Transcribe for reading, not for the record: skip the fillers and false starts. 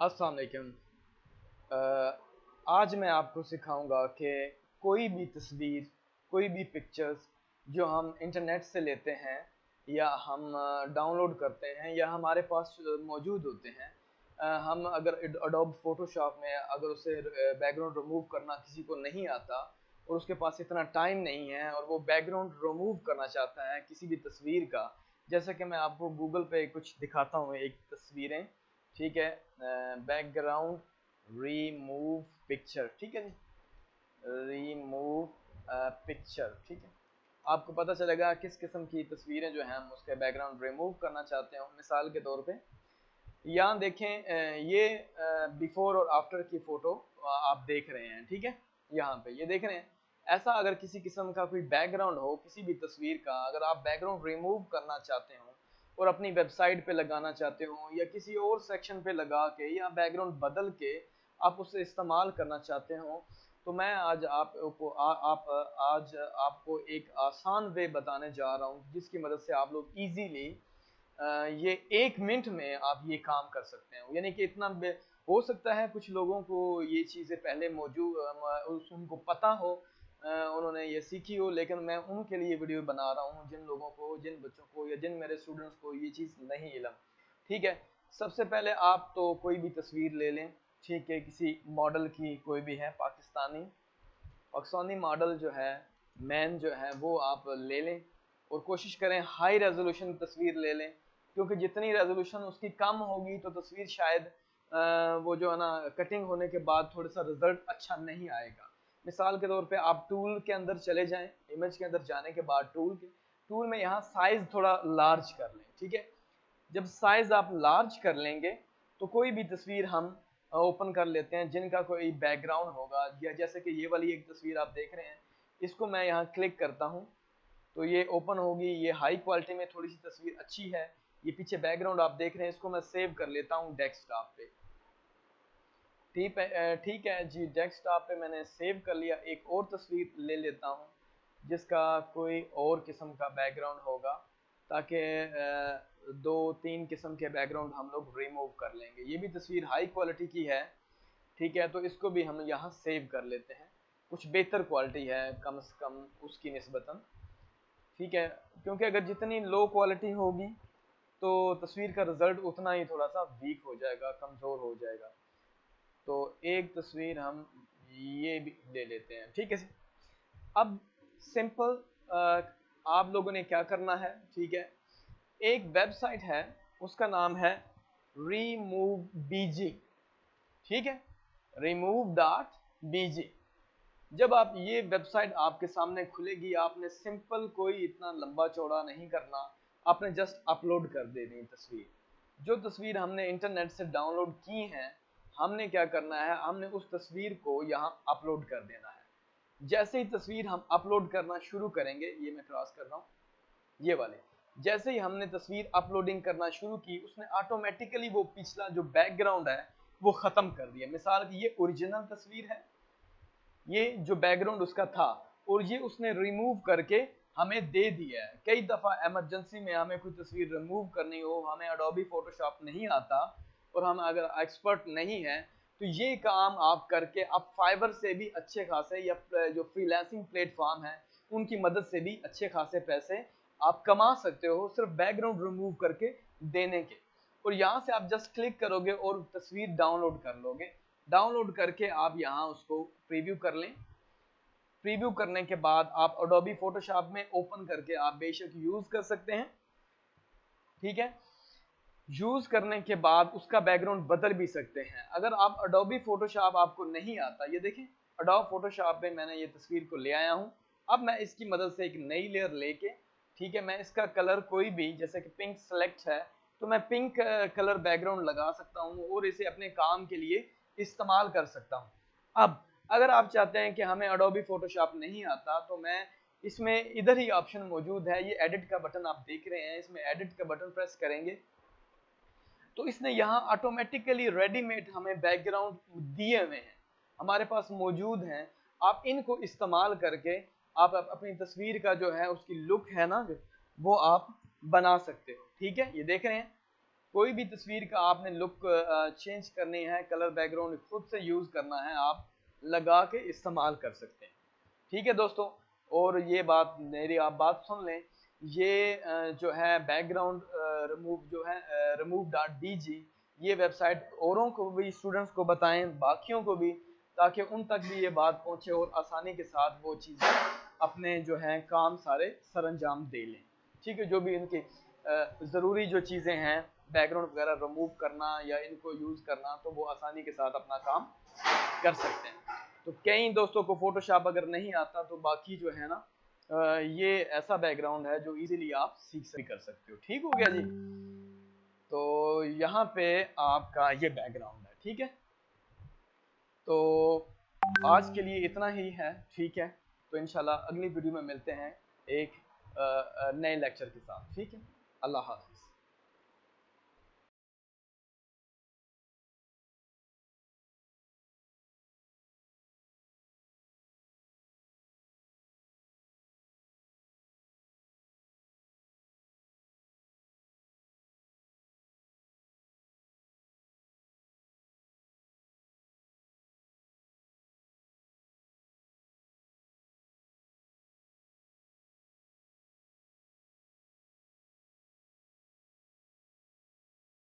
अस्सलाम वालेकुम। आज मैं आपको सिखाऊंगा कि कोई भी तस्वीर, कोई भी पिक्चर्स जो हम इंटरनेट से लेते हैं या हम डाउनलोड करते हैं या हमारे पास मौजूद होते हैं, हम अगर एडोब फोटोशॉप में अगर उसे बैकग्राउंड रिमूव करना किसी को नहीं आता और उसके पास इतना टाइम नहीं है और वो बैकग्राउंड रिमूव करना चाहता है किसी भी तस्वीर का, जैसे कि मैं आपको गूगल पे कुछ दिखाता हूँ एक तस्वीरें, ठीक है। बैकग्राउंड रिमूव पिक्चर, ठीक है जी, रिमूव पिक्चर, ठीक है। आपको पता चलेगा किस किस्म की तस्वीरें जो हैं हम उसके बैकग्राउंड रिमूव करना चाहते हो। मिसाल के तौर पे यहाँ देखें, ये बिफोर और आफ्टर की फ़ोटो आप देख रहे हैं, ठीक है। यहाँ पे ये देख रहे हैं। ऐसा अगर किसी किस्म का कोई बैकग्राउंड हो किसी भी तस्वीर का, अगर आप बैकग्राउंड रिमूव करना चाहते हो और अपनी वेबसाइट पे लगाना चाहते हो या किसी और सेक्शन पे लगा के या बैकग्राउंड बदल के आप उसे इस्तेमाल करना चाहते हो, तो मैं आज आज आपको एक आसान वे बताने जा रहा हूँ जिसकी मदद से आप लोग इजीली ये 1 मिनट में आप ये काम कर सकते हैं। यानी कि इतना हो सकता है कुछ लोगों को ये चीज़ें पहले मौजूद उनको पता हो, उन्होंने ये सीखी हो, लेकिन मैं उनके लिए वीडियो बना रहा हूँ जिन लोगों को, जिन बच्चों को या जिन मेरे स्टूडेंट्स को ये चीज़ नहीं इलम, ठीक है। सबसे पहले आप तो कोई भी तस्वीर ले लें, ठीक है, किसी मॉडल की कोई भी है, पाकिस्तानी मॉडल जो है, मैन जो है वो आप ले लें और कोशिश करें हाई रेजोल्यूशन तस्वीर ले लें, क्योंकि जितनी रेजोल्यूशन उसकी कम होगी तो तस्वीर शायद वो जो है ना कटिंग होने के बाद थोड़ा सा रिजल्ट अच्छा नहीं आएगा। मिसाल के तौर पे आप टूल के अंदर चले जाएं, इमेज के अंदर जाने के बाद टूल में यहाँ साइज थोड़ा लार्ज कर लें, ठीक है। जब साइज आप लार्ज कर लेंगे तो कोई भी तस्वीर हम ओपन कर लेते हैं जिनका कोई बैकग्राउंड होगा, या जैसे कि ये वाली एक तस्वीर आप देख रहे हैं, इसको मैं यहाँ क्लिक करता हूँ तो ये ओपन होगी। ये हाई क्वालिटी में थोड़ी सी तस्वीर अच्छी है। ये पीछे बैकग्राउंड आप देख रहे हैं, इसको मैं सेव कर लेता हूँ डेस्कटॉप पे, ठीक है जी। डेस्कटॉप पे मैंने सेव कर लिया। एक और तस्वीर ले लेता हूँ जिसका कोई और किस्म का बैकग्राउंड होगा, ताकि 2-3 किस्म के बैकग्राउंड हम लोग रिमूव कर लेंगे। ये भी तस्वीर हाई क्वालिटी की है, ठीक है, तो इसको भी हम यहाँ सेव कर लेते हैं। कुछ बेहतर क्वालिटी है कम से कम उसकी निस्बतन, ठीक है, क्योंकि अगर जितनी लो क्वालिटी होगी तो तस्वीर का रिजल्ट उतना ही थोड़ा सा वीक हो जाएगा, कमज़ोर हो जाएगा। तो एक तस्वीर हम ये भी ले लेते हैं, ठीक है। अब सिंपल आप लोगों ने क्या करना है, ठीक है, एक वेबसाइट है उसका नाम है रिमूव बीजी, ठीक है, remove.bg। जब आप ये वेबसाइट आपके सामने खुलेगी, आपने सिंपल कोई इतना लंबा चौड़ा नहीं करना, आपने जस्ट अपलोड कर देनी तस्वीर। जो तस्वीर हमने इंटरनेट से डाउनलोड की है, हमने क्या करना है, हमने उस तस्वीर को यहाँ अपलोड कर देना है। जैसे ही तस्वीर हम अपलोड करना शुरू करेंगे, ये मैं क्रॉस कर रहा हूँ, ये वाले, जैसे ही हमने तस्वीर अपलोडिंग करना शुरू की, उसने ऑटोमेटिकली वो पिछला जो बैकग्राउंड है वो ख़त्म कर दिया। मिसाल की ये ओरिजिनल तस्वीर है, ये जो बैकग्राउंड उसका था, और ये उसने रिमूव करके हमें दे दिया है। कई दफ़ा इमरजेंसी में हमें कोई तस्वीर रिमूव करनी हो, हमें एडोबी फोटोशॉप नहीं आता और हम अगर एक्सपर्ट नहीं है, तो ये काम आप करके आप फाइवर से भी अच्छे खासे, या जो फ्रीलांसिंग प्लेटफॉर्म है उनकी मदद से भी अच्छे खासे पैसे आप कमा सकते हो, सिर्फ बैकग्राउंड रिमूव करके देने के। और यहाँ से आप जस्ट क्लिक करोगे और तस्वीर डाउनलोड कर लोगे। डाउनलोड करके आप यहाँ उसको प्रीव्यू कर लें। प्रीव्यू करने के बाद आप एडोबी फोटोशॉप में ओपन करके आप बेशक यूज कर सकते हैं, ठीक है। यूज करने के बाद उसका बैकग्राउंड बदल भी सकते हैं। अगर आप एडोबी फोटोशॉप आपको नहीं आता, ये देखें एडोबी फोटोशॉप में मैंने ये तस्वीर को ले आया हूँ। अब मैं इसकी मदद से एक नई लेयर लेके, ठीक है, मैं इसका कलर कोई भी, जैसे कि पिंक सेलेक्ट है तो मैं पिंक कलर बैकग्राउंड लगा सकता हूँ और इसे अपने काम के लिए इस्तेमाल कर सकता हूँ। अब अगर आप चाहते हैं कि हमें एडोबी फोटोशॉप नहीं आता, तो मैं इसमें इधर ही ऑप्शन मौजूद है, ये एडिट का बटन आप देख रहे हैं, इसमें एडिट का बटन प्रेस करेंगे तो इसने यहाँ ऑटोमेटिकली रेडीमेड हमें बैकग्राउंड दिए हुए हैं, हमारे पास मौजूद हैं। आप इनको इस्तेमाल करके आप अपनी तस्वीर का जो है उसकी लुक है ना, वो आप बना सकते हो, ठीक है। ये देख रहे हैं, कोई भी तस्वीर का आपने लुक चेंज करनी है, कलर बैकग्राउंड खुद से यूज़ करना है, आप लगा के इस्तेमाल कर सकते हैं। ठीक है दोस्तों, और ये बात मेरी आप बात सुन लें, ये जो है बैकग्राउंड रिमूव जो है remove.dg, ये वेबसाइट औरों को भी, स्टूडेंट्स को बताएं, बाकियों को भी, ताकि उन तक भी ये बात पहुंचे और आसानी के साथ वो चीज़ें अपने जो हैं काम सारे सरअंजाम दे लें। ठीक है, जो भी इनकी ज़रूरी जो चीज़ें हैं, बैकग्राउंड वगैरह रिमूव करना या इनको यूज़ करना, तो वो आसानी के साथ अपना काम कर सकते हैं। तो कई दोस्तों को फोटोशॉप अगर नहीं आता, तो बाकी जो है ना ये ऐसा बैकग्राउंड है जो इजीली आप सीख कर सकते हो। ठीक हो गया जी। तो यहाँ पे आपका ये बैकग्राउंड है। ठीक है, तो आज के लिए इतना ही है। ठीक है, तो इंशाल्लाह अगली वीडियो में मिलते हैं एक नए लेक्चर के साथ। ठीक है, अल्लाह हाफ़िज़।